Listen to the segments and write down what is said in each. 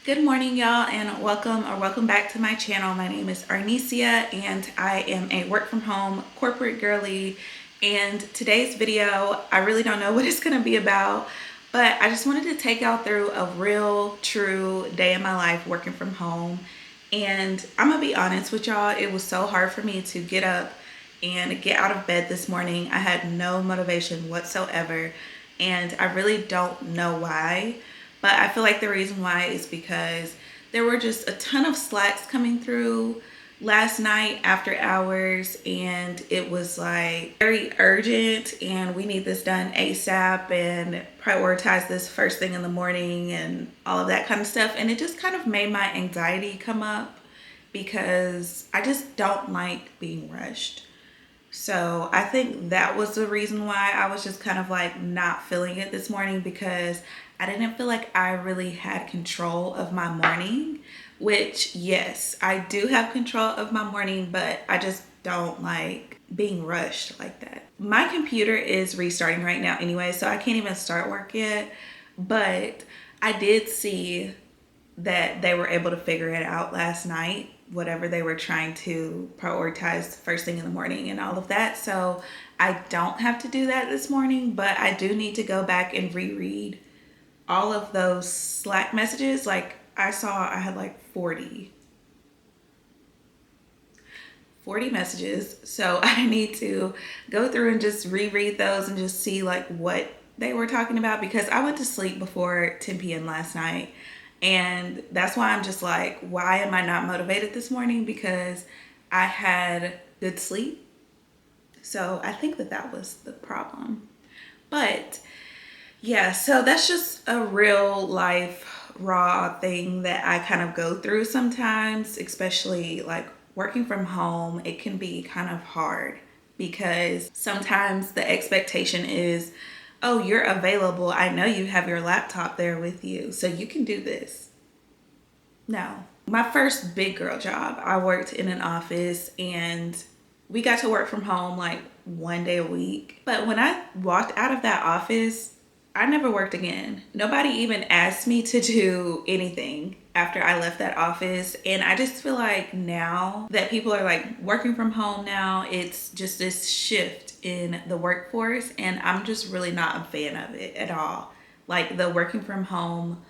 Good morning, y'all, and welcome back to my channel. My name is Arnesia, and I am a work from home corporate girly. And today's video, I really don't know what it's gonna be about, but I just wanted to take y'all through a real, true day in my life working from home. And I'm gonna be honest with y'all, it was so hard for me to get up and get out of bed this morning. I had no motivation whatsoever, and I really don't know why. But I feel like the reason why is because there were just a ton of slacks coming through last night after hours, and it was like very urgent and we need this done ASAP and prioritize this first thing in the morning and all of that kind of stuff. And it just kind of made my anxiety come up because I just don't like being rushed. So I think that was the reason why I was just kind of like not feeling it this morning, because I didn't feel like I really had control of my morning, which yes, I do have control of my morning, but I just don't like being rushed like that. My computer is restarting right now anyway, so I can't even start work yet, but I did see that they were able to figure it out last night, whatever they were trying to prioritize first thing in the morning and all of that. So I don't have to do that this morning, but I do need to go back and reread all of those Slack messages. Like I saw I had like 40 messages. So I need to go through and just reread those and just see like what they were talking about, because I went to sleep before 10 p.m. last night. And that's why I'm just like, why am I not motivated this morning? Because I had good sleep. So I think that that was the problem. But yeah, so that's just a real life raw thing that I kind of go through sometimes, especially like working from home. It can be kind of hard because sometimes the expectation is, oh, you're available. I know you have your laptop there with you, so you can do this. No. My first big girl job, I worked in an office and we got to work from home like one day a week. But when I walked out of that office, I never worked again. Nobody even asked me to do anything after I left that office. And I just feel like now that people are like working from home now, it's just this shift in the workforce. And I'm just really not a fan of it at all. Like the working from home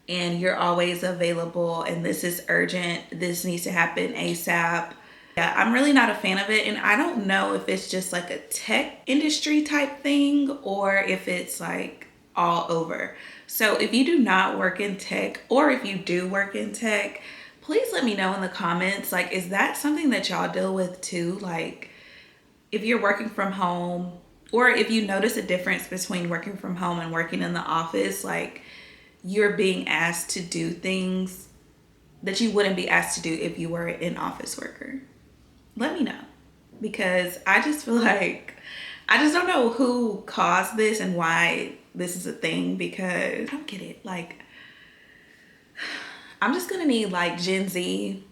and you're always available and this is urgent, this needs to happen ASAP. Yeah, I'm really not a fan of it, and I don't know if it's just like a tech industry type thing or if it's like all over. So if you do not work in tech, or if you do work in tech, please let me know in the comments, like, is that something that y'all deal with too? Like if you're working from home, or if you notice a difference between working from home and working in the office, like you're being asked to do things that you wouldn't be asked to do if you were an office worker. Let me know, because I just feel like I just don't know who caused this and why this is a thing, because I don't get it. Like I'm just gonna need like Gen Z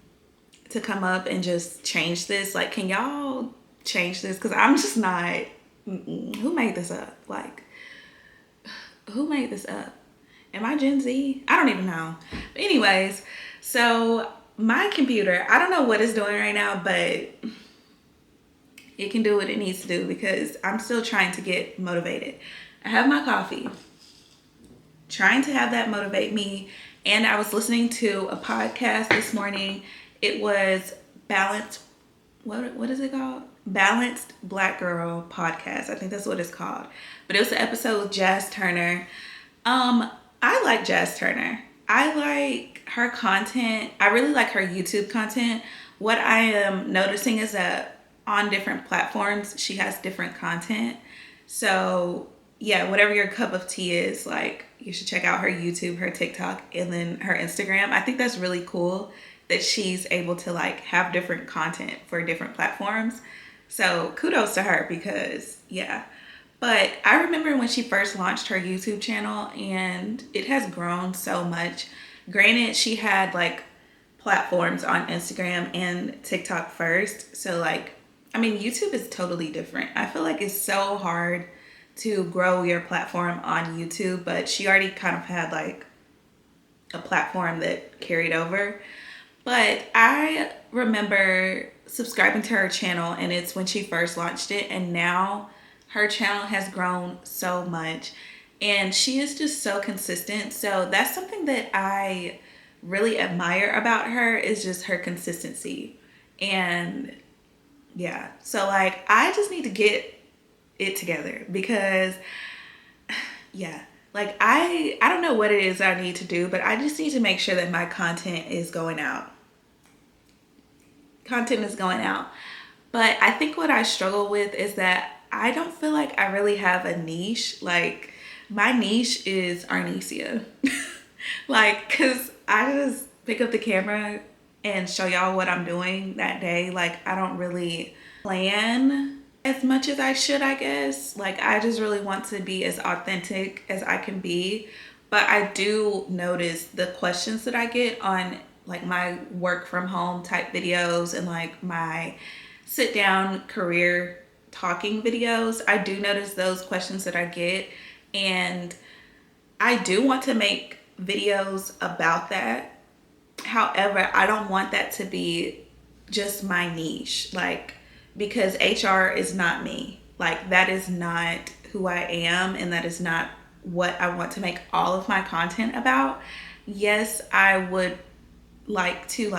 to come up and just change this. Like, can y'all change this? Because I'm just not. Who made this up? Like, who made this up? Am I Gen Z? I don't even know. But anyways, so my computer, I don't know what it's doing right now, but it can do what it needs to do because I'm still trying to get motivated. I have my coffee, trying to have that motivate me. And I was listening to a podcast this morning. It was Balanced, what is it called? Balanced Black Girl Podcast. I think that's what it's called. But it was an episode with Jazz Turner. I like Jazz Turner. I like her content. I really like her YouTube content. What I am noticing is that on different platforms, she has different content. So yeah, whatever your cup of tea is, like you should check out her YouTube, her TikTok, and then her Instagram. I think that's really cool that she's able to like have different content for different platforms. So kudos to her, because yeah. But I remember when she first launched her YouTube channel, and it has grown so much. Granted, she had like platforms on Instagram and TikTok first. So like, I mean, YouTube is totally different. I feel like it's so hard to grow your platform on YouTube, but she already kind of had like a platform that carried over. But I remember subscribing to her channel, and it's when she first launched it, and now her channel has grown so much, and she is just so consistent. So that's something that I really admire about her, is just her consistency. And yeah, so like I just need to get it together because yeah, like I don't know what it is I need to do, but I just need to make sure that my content is going out. Content is going out. But I think what I struggle with is that I don't feel like I really have a niche. Like my niche is Arnesia. Like, cause I just pick up the camera and show y'all what I'm doing that day. Like I don't really plan as much as I should, I guess. Like I just really want to be as authentic as I can be. But I do notice the questions that I get on like my work from home type videos and like my sit down career talking videos. I do notice those questions that I get, and I do want to make videos about that. However, I don't want that to be just my niche, like, because HR is not me. Like, that is not who I am, and that is not what I want to make all of my content about. Yes, I would like to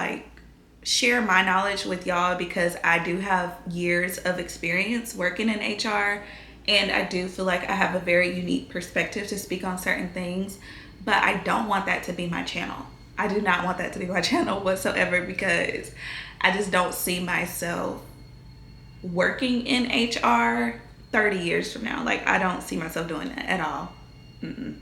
share my knowledge with y'all because I do have years of experience working in HR, and I do feel like I have a very unique perspective to speak on certain things, but I don't want that to be my channel. I do not want that to be my channel whatsoever because I just don't see myself working in HR 30 years from now. Like I don't see myself doing that at all. Mm-mm.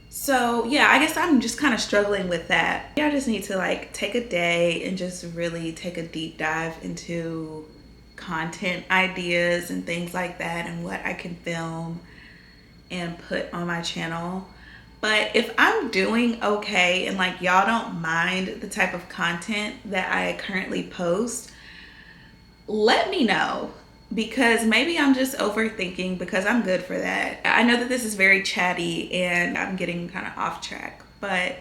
So yeah, I guess I'm just kind of struggling with that. I just need to like take a day and just really take a deep dive into content ideas and things like that and what I can film and put on my channel. But if I'm doing okay and like y'all don't mind the type of content that I currently post, let me know, because maybe I'm just overthinking, because I'm good for that. I know that this is very chatty and I'm getting kind of off track, but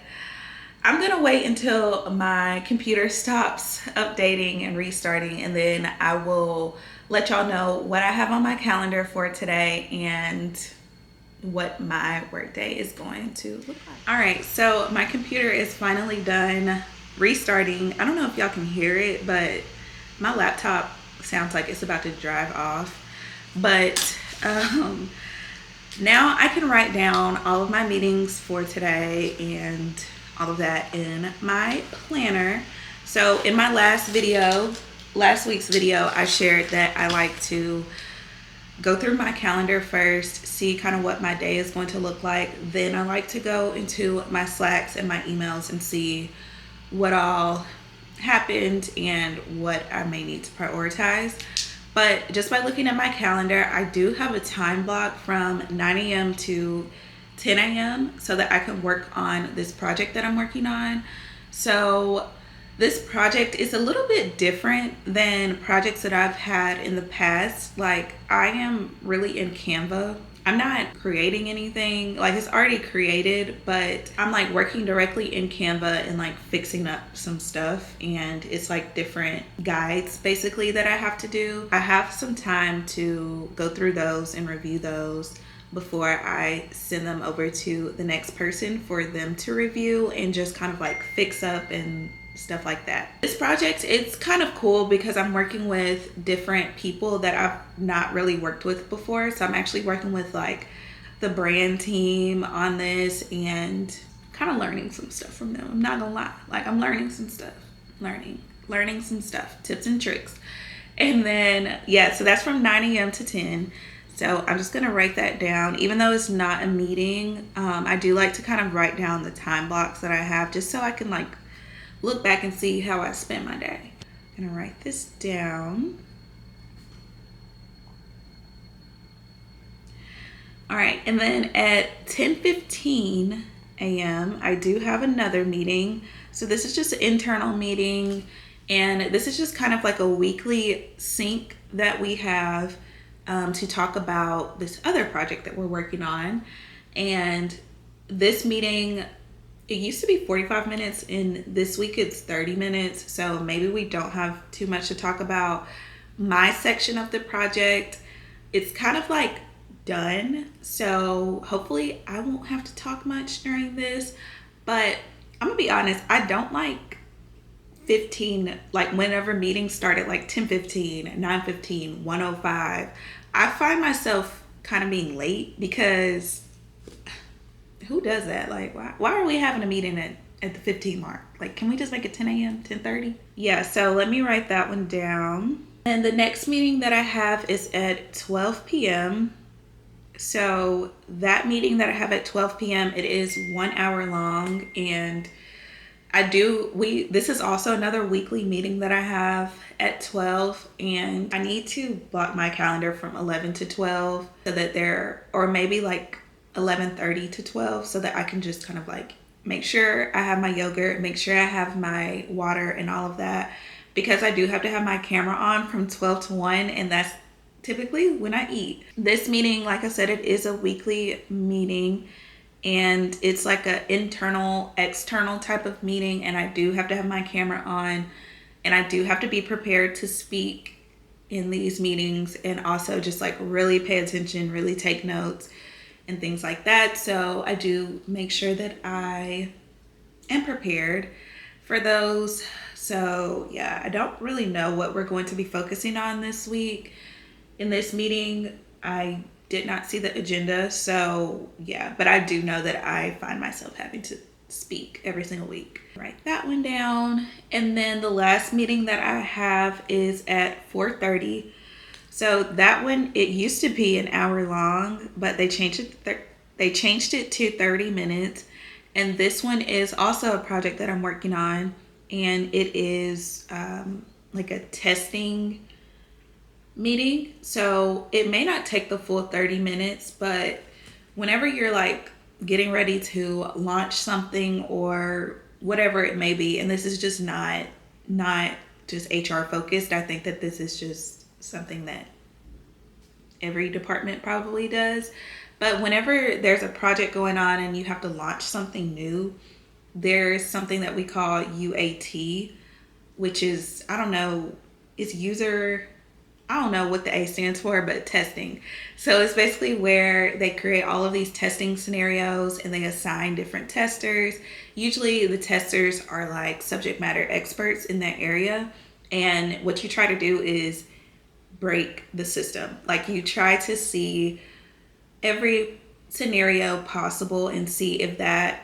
I'm gonna wait until my computer stops updating and restarting, and then I will let y'all know what I have on my calendar for today and what my workday is going to look like. All right, so my computer is finally done restarting. I don't know if y'all can hear it, but my laptop sounds like it's about to drive off. But now I can write down all of my meetings for today and all of that in my planner. So in my last week's video, I shared that I like to go through my calendar first, see kind of what my day is going to look like. Then I like to go into my Slacks and my emails and see what all happened and what I may need to prioritize. But just by looking at my calendar, I do have a time block from 9 a.m. to 10 a.m. so that I can work on this project that I'm working on. So this project is a little bit different than projects that I've had in the past. Like I am really in Canva. I'm not creating anything, like it's already created, but I'm like working directly in Canva and like fixing up some stuff, and it's like different guides basically that I have to do. I have some time to go through those and review those before I send them over to the next person for them to review and just kind of like fix up and stuff like that. This project, it's kind of cool because I'm working with different people that I've not really worked with before. So I'm actually working with like the brand team on this and kind of learning some stuff from them. I'm not gonna lie, like I'm learning some stuff, learning some stuff, tips and tricks. And then yeah, so that's from 9 a.m. to 10. So I'm just gonna write that down. Even though it's not a meeting, I do like to kind of write down the time blocks that I have just so I can like look back and see how I spent my day. I'm gonna write this down. All right, and then at 10:15 a.m. I do have another meeting. So this is just an internal meeting, and this is just kind of like a weekly sync that we have to talk about this other project that we're working on. And this meeting, it used to be 45 minutes, and this week it's 30 minutes. So maybe we don't have too much to talk about. My section of the project, it's kind of like done. So hopefully I won't have to talk much during this. But I'm gonna be honest, I don't like 15, like whenever meetings start at like 10:15, 9:15, 1:05. I find myself kind of being late because who does that? Like, why are we having a meeting at the 15 mark? Like, can we just make it 10 a.m., 10:30? Yeah, so let me write that one down. And the next meeting that I have is at 12 p.m. So that meeting that I have at 12 p.m., it is 1 hour long. And this is also another weekly meeting that I have at 12, and I need to block my calendar from 11 to 12 so that or maybe like 11:30 to 12, so that I can just kind of like make sure I have my yogurt, make sure I have my water and all of that, because I do have to have my camera on from 12 to 1, and that's typically when I eat. This meeting, like I said, it is a weekly meeting, and it's like an internal, external type of meeting, and I do have to have my camera on, and I do have to be prepared to speak in these meetings, and also just like really pay attention, really take notes and things like that. So I do make sure that I am prepared for those. So yeah, I don't really know what we're going to be focusing on this week in this meeting. I did not see the agenda, so yeah, but I do know that I find myself having to speak every single week. Write that one down. And then the last meeting that I have is at 4:30. So that one, it used to be an hour long, but they changed it to 30 minutes. And this one is also a project that I'm working on, and it is like a testing meeting. So it may not take the full 30 minutes, but whenever you're like getting ready to launch something or whatever it may be, and this is just not just HR focused, I think that this is just something that every department probably does. But whenever there's a project going on and you have to launch something new, there's something that we call UAT, which is, I don't know, it's I don't know what the A stands for, but testing. So it's basically where they create all of these testing scenarios and they assign different testers. Usually the testers are like subject matter experts in that area. And what you try to do is break the system. Like you try to see every scenario possible and see if that,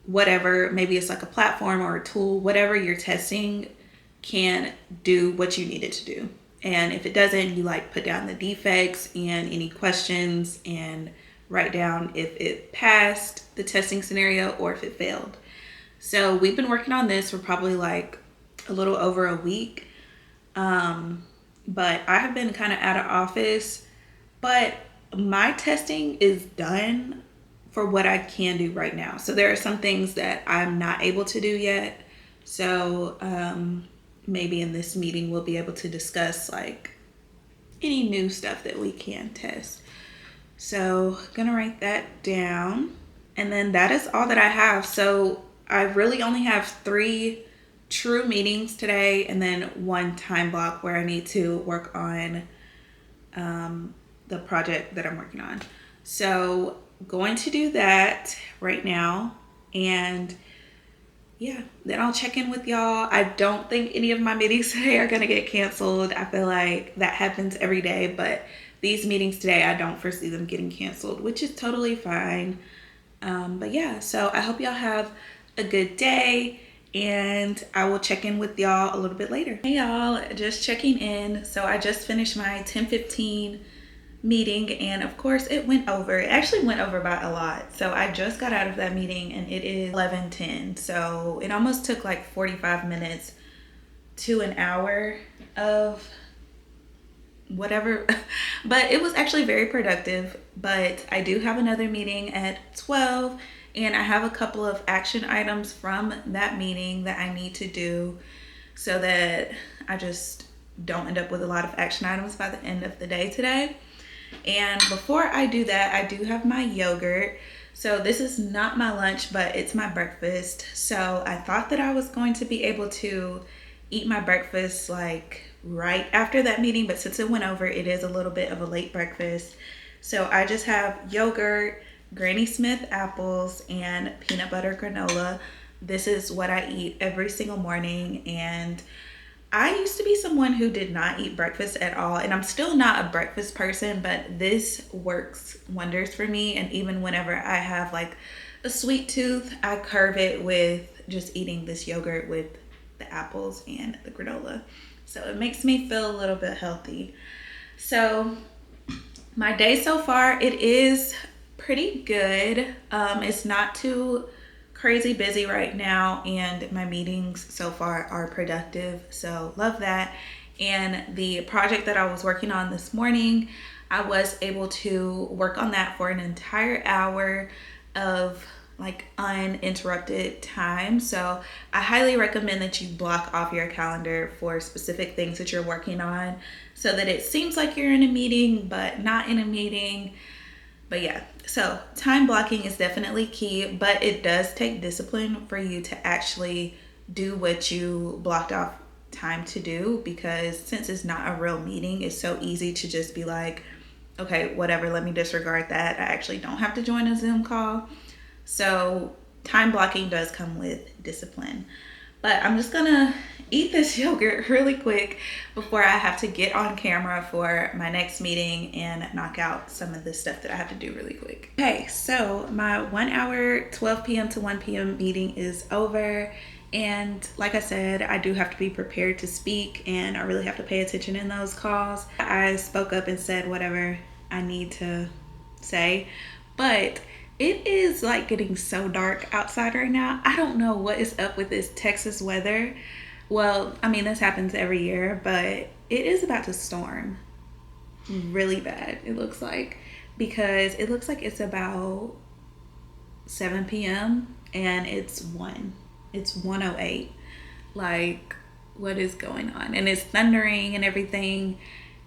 whatever, maybe it's like a platform or a tool, whatever you're testing can do what you need it to do. And if it doesn't, you like put down the defects and any questions and write down if it passed the testing scenario or if it failed. So we've been working on this for probably like a little over a week. But I have been kind of out of office, but my testing is done for what I can do right now. So there are some things that I'm not able to do yet. So maybe in this meeting we'll be able to discuss like any new stuff that we can test. So I'm gonna write that down. And then that is all that I have. So I really only have 3 true meetings today, and then 1 time block where I need to work on the project that I'm working on. So going to do that right now, and yeah, then I'll check in with y'all. I don't think any of my meetings today are gonna get canceled. I feel like that happens every day, but these meetings today, I don't foresee them getting canceled, which is totally fine. But yeah, so I hope y'all have a good day, and I will check in with y'all a little bit later. Hey y'all, just checking in. So I just finished my 10:15 meeting, and of course it went over. It actually went over by a lot. So I just got out of that meeting and it is 11:10. So it almost took like 45 minutes to an hour of whatever, but it was actually very productive. But I do have another meeting at 12, and I have a couple of action items from that meeting that I need to do so that I just don't end up with a lot of action items by the end of the day today. And before I do that, I do have my yogurt. So this is not my lunch, but it's my breakfast. So I thought that I was going to be able to eat my breakfast like right after that meeting, but since it went over, it is a little bit of a late breakfast. So I just have yogurt, Granny Smith apples, and peanut butter granola. This is what I eat every single morning, and I used to be someone who did not eat breakfast at all, and I'm still not a breakfast person, but this works wonders for me. And even whenever I have like a sweet tooth, I curve it with just eating this yogurt with the apples and the granola. So it makes me feel a little bit healthy. So my day so far, it is pretty good. It's not too crazy busy right now, and my meetings so far are productive, so love that. And the project that I was working on this morning, I was able to work on that for an entire hour of like uninterrupted time. So I highly recommend that you block off your calendar for specific things that you're working on so that it seems like you're in a meeting but not in a meeting. But yeah, so time blocking is definitely key, but it does take discipline for you to actually do what you blocked off time to do, because since it's not a real meeting, it's so easy to just be like, okay, whatever, let me disregard that. I actually don't have to join a Zoom call. So time blocking does come with discipline. But I'm just gonna eat this yogurt really quick before I have to get on camera for my next meeting and knock out some of the stuff that I have to do really quick. Okay, so my 1 hour, 12 p.m. to 1 p.m. meeting is over. And like I said, I do have to be prepared to speak, and I really have to pay attention in those calls. I spoke up and said whatever I need to say, but it is like getting so dark outside right now. I don't know what is up with this Texas weather. Well, I mean, this happens every year, but it is about to storm really bad, it looks like, because it looks like it's about 7 p.m. and it's 1:08. Like, what is going on? And it's thundering and everything,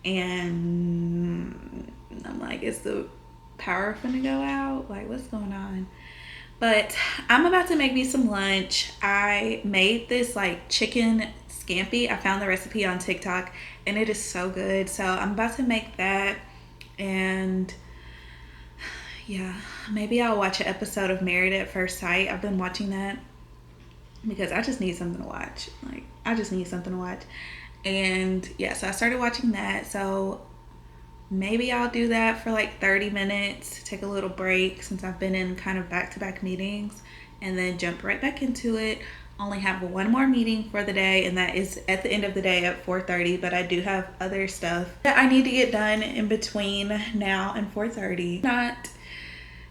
and I'm like, is the power finna go out? Like, what's going on? But I'm about to make me some lunch. I made this like chicken scampi. I found the recipe on TikTok and it is so good. So I'm about to make that, and yeah, maybe I'll watch an episode of Married at First Sight. I've been watching that because I just need something to watch. Like, I just need something to watch. And yeah, so I started watching that. So maybe I'll do that for like 30 minutes, take a little break since I've been in kind of back-to-back meetings, and then jump right back into it. Only have one more meeting for the day, and that is at the end of the day at 4:30, but I do have other stuff that I need to get done in between now and 4:30. Not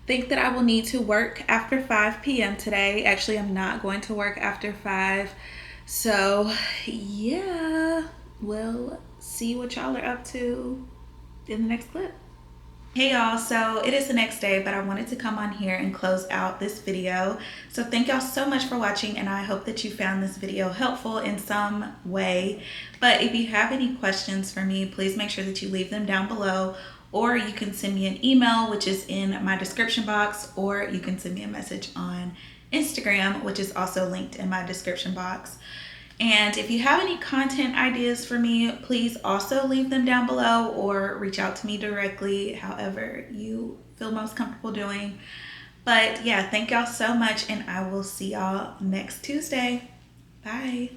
think that I will need to work after 5 p.m. today. Actually, I'm not going to work after 5. So yeah, we'll see what y'all are up to in the next clip. Hey y'all, so it is the next day, but I wanted to come on here and close out this video. So thank y'all so much for watching, and I hope that you found this video helpful in some way. But if you have any questions for me, please make sure that you leave them down below, or you can send me an email, which is in my description box, or you can send me a message on Instagram, which is also linked in my description box. And if you have any content ideas for me, please also leave them down below or reach out to me directly, however you feel most comfortable doing. But yeah, thank y'all so much, and I will see y'all next Tuesday. Bye.